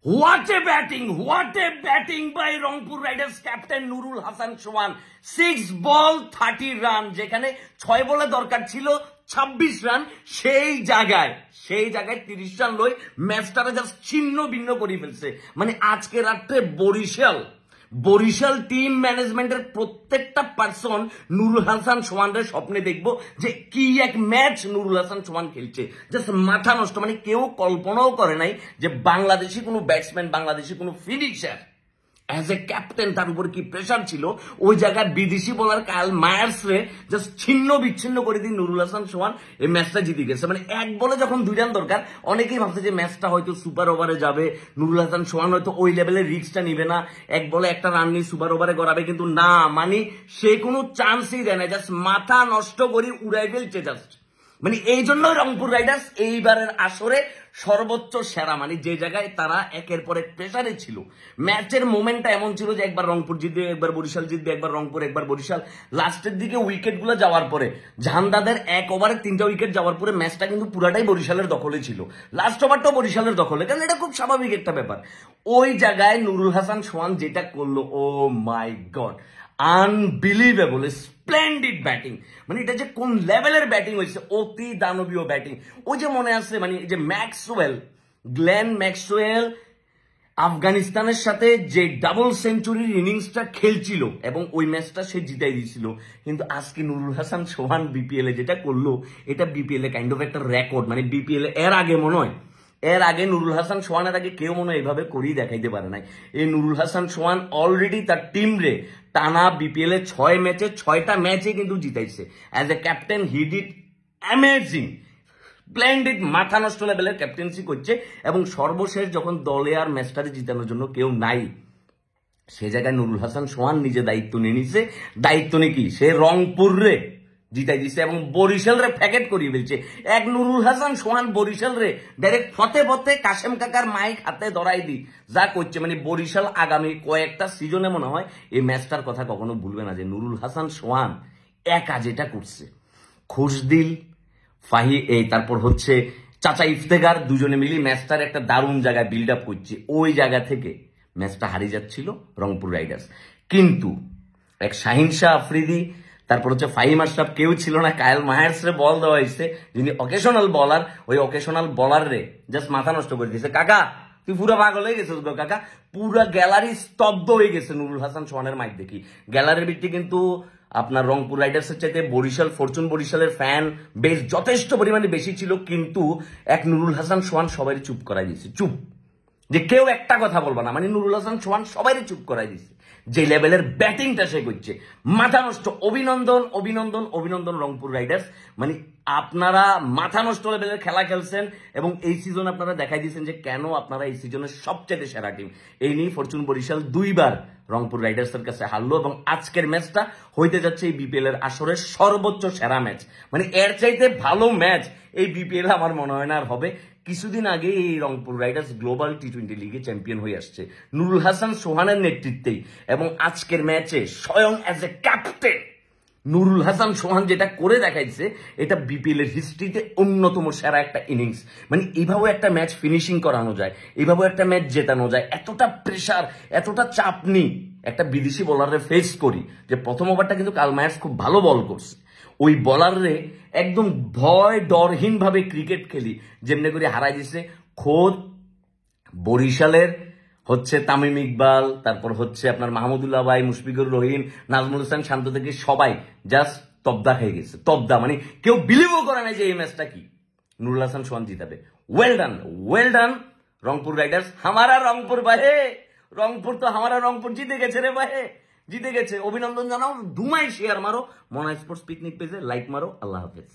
What a batting by Rangpur Riders captain Nurul Hasan Sohan. 6 ball 30 run, যেখানে 6 বলে দরকার ছিল 26 রান, সেই জায়গায় 30 রান লই ম্যাচটারে জাস্ট ছিন্ন ভিন্ন করে ফেলছে। মানে আজকে রাত্রে বরিশাল টিম ম্যানেজমেন্টের প্রত্যেকটা পার্সন নুরুল হাসান সোহানের স্বপ্নে দেখবো যে কি এক ম্যাচ নুরুল হাসান সোহান খেলছে, জাস্ট মাথা নষ্ট। মানে কেউ কল্পনাও করে নাই যে বাংলাদেশি কোনো ব্যাটসম্যান, বাংলাদেশি কোনো ফিনিশার অ্যাজ এ ক্যাপ্টেন, তার উপর কি প্রেশার ছিল। ওই জায়গায় বিদেশি বোলার কায়াল মায়ার্স রে জাস্ট ছিন্ন বিচ্ছিন্ন করে দিয়ে নুরুল হাসান সোহান এই ম্যাচটা জিতে গেছে। মানে এক বলে যখন 2 রান দরকার, অনেকেই ভাবছে যে ম্যাচটা হয়তো সুপার ওভারে যাবে, নুরুল হাসান সোহান হয়তো ওই লেভেলের রিস্কটা নিবে না, এক বলে একটা রান নিয়ে সুপার ওভারে গড়াবে, কিন্তু না, মানে সে কোনো চান্সই দেয় না, জাস্ট মাথা নষ্ট করে উড়াই ফেলছে জাস্ট। মানে এই জন্যই রংপুর রাইডার্স এইবারের আসরে সর্বোচ্চ সেরা। মানে যে জায়গায় তারা একের পর এক প্রেসারে ছিল, ম্যাচের মোমেন্টটা এমন ছিল যে একবার রংপুর জিতবে, একবার বরিশাল জিতবে, একবার রংপুর, একবার বরিশাল। লাস্টের দিকে উইকেটগুলো যাওয়ার পরে জাহানদাদের 1 ওভারে 3টা উইকেট যাওয়ার পরে ম্যাচটা কিন্তু পুরাটাই বরিশালের দখলে ছিল, লাস্ট ওভারটাও বরিশালের দখলে, কারণ এটা খুব স্বাভাবিক একটা ব্যাপার। ওই জায়গায় নুরুল হাসান সোহান যেটা করলো, ও মাই গড, আনবিলিভেবল, স্প্লেন্ডিড ব্যাটিং। মানে এটা যে কোন লেভেলের ব্যাটিং হয়েছে, অতি দানবীয় ব্যাটিং। ওই যে মনে আছে, মানে যে গ্লেন ম্যাক্সওয়েল আফগানিস্তানের সাথে যে ডাবল সেঞ্চুরির ইনিংসটা খেলছিল এবং ওই ম্যাচটা সে জিতাই দিয়েছিল, কিন্তু আজকে নুরুল হাসান সোহান বিপিএল এ যেটা করলো, এটা বিপিএল এ কাইন্ড অফ একটা রেকর্ড। মানে বিপিএল এর আগে নুরুল হাসান সোহানের আগে কেউ মনে হয় এইভাবে করেই দেখাইতে পারে নাই। এই নুরুল হাসান সোহান অলরেডি তার টিম রে টানা বিপিএল এ 6 ম্যাচে 6টা ম্যাচে কিন্তু জিতাইছে। As a captain he did amazing, splendid, মাথা নষ্ট লেভেলের ক্যাপ্টেন্সি করছে। এবং সর্বশেষ যখন দলে আর ম্যাচটারে জিতানোর জন্য কেউ নাই, সে জায়গায় নুরুল হাসান সোহান নিজে দায়িত্ব নিয়ে নিছে। দায়িত্ব নিয়ে কি, সে রংপুর রে জিতাই দিচ্ছে এবং বরিশাল রে প্যাকেট করিয়ে ফেলছে। এক নুরুল হাসান সোহান বরিশাল রে ডাইরেক্ট ফতে কাশেম কাকার মাইক হাতে ধরাই দি যা করছে। মানে বরিশাল আগামী কয়েকটা সিজনে মনে হয় এই ম্যাচটার কথা কখনো ভুলবে না, যে নুরুল হাসান সোহান একা যেটা করছে। খুশদিল তারপর হচ্ছে চাচা ইফতেখার, দুজনে মিলে ম্যাচটার একটা দারুণ জায়গায় বিল্ড আপ করছে। ওই জায়গা থেকে ম্যাচটা হারিয়ে যাচ্ছিল রংপুর রাইডার্স, কিন্তু এক শাহিন শাহ আফ্রিদি, তারপর হচ্ছে ফাহিম আশরাফ, কেউ ছিল না। কায়াল মায়ার্স রে বল দেওয়া হয়েছে, যিনি অকেশনাল বলার, ওই অকেশনাল বলার রে জাস্ট মাথা নষ্ট করে দিয়েছে। কাকা তুই পুরো পাগল হয়ে গেছিস গো কাকা, পুরো গ্যালারি স্তব্ধ হয়ে গেছে নুরুল হাসান সোহানের মাইক দেখি। গ্যালারির ভিত্তি কিন্তু আপনার রংপুর রাইডার্সের চাইতে ফরচুন বরিশালের ফ্যান বেশ যথেষ্ট পরিমাণে বেশি ছিল, কিন্তু এক নুরুল হাসান সোহান সবাই চুপ করাই দিয়েছে, চুপ, যে কেউ একটা কথা বলবা না। মানে নুরুল হাসান সোহান সবাই চুপ করাই দিচ্ছে, যে লেভেলের ব্যাটিংটা সে করছে, মাথা নষ্ট। অভিনন্দন রংপুর রাইডার্স। মানে আপনারা মাথা নষ্ট লেভেলের খেলা খেলছেন এবং এই সিজন আপনারা দেখাই দিয়েছেন যে কেন আপনারা এই সিজনের সবচেয়ে সেরা টিম। এই নিয়ে ফরচুন বরিশাল 2 বার রংপুর রাইডার্সের কাছে হারলো এবং আজকের ম্যাচটা হইতে যাচ্ছে এই বিপিএল এর আসরের সর্বোচ্চ সেরা ম্যাচ। মানে এর চাইতে ভালো ম্যাচ এই বিপিএল আমার মনে হয় না আর হবে। কিছুদিন আগে এই রংপুর রাইডার্স গ্লোবাল টি20 লিগে চ্যাম্পিয়ন হয়ে আসছে নুরুল হাসান সোহানের নেতৃত্বেই, এবং আজকের ম্যাচে স্বয়ং as a captain Nurul Hasan Sohan যেটা করে দেখাইছে, এটা বিপিএল এর হিস্ট্রিতে অন্যতম সেরা একটা ইনিংস। মানে এইভাবে একটা ম্যাচ ফিনিশিং করানো যায়, এইভাবে একটা ম্যাচ জেতানো যায়। এতটা প্রেসার, এতটা চাপ নি একটা বিদেশি বোলারের ফেস করি, যে প্রথম ওভারটা কিন্তু কাল মায়ার্স খুব ভালো বল করছে। ওই বলারে একদম ভয় ডরহীন ভাবে ক্রিকেট খেলি যেমনি করে হারাই দিছে। খোদ বরিশালের হচ্ছে তামিম ইকবাল, তারপর হচ্ছে আপনার মাহমুদুল্লাহ ভাই, মুশফিকুর রহিম, নাজমুল হোসেন শান্ত থেকে সবাই জাস্ট তবদা হয়ে গেছে, তবদা। মানে কেউ বিলিভও করে না যে এই ম্যাচটা কি নুরুল হাসান সোহান জিতাবে। ওয়েল ডান রংপুর রাইডার্স, হামারা রংপুর বাহে, রংপুর তো হামারা রংপুর জিতে গেছে রে বাহে, জিতে গেছে। অভিনন্দন জানাও, ধুমাই শেয়ার মারো, মনা স্পোর্টস পিকনিক পেজে লাইক মারো। আল্লাহ হাফেজ।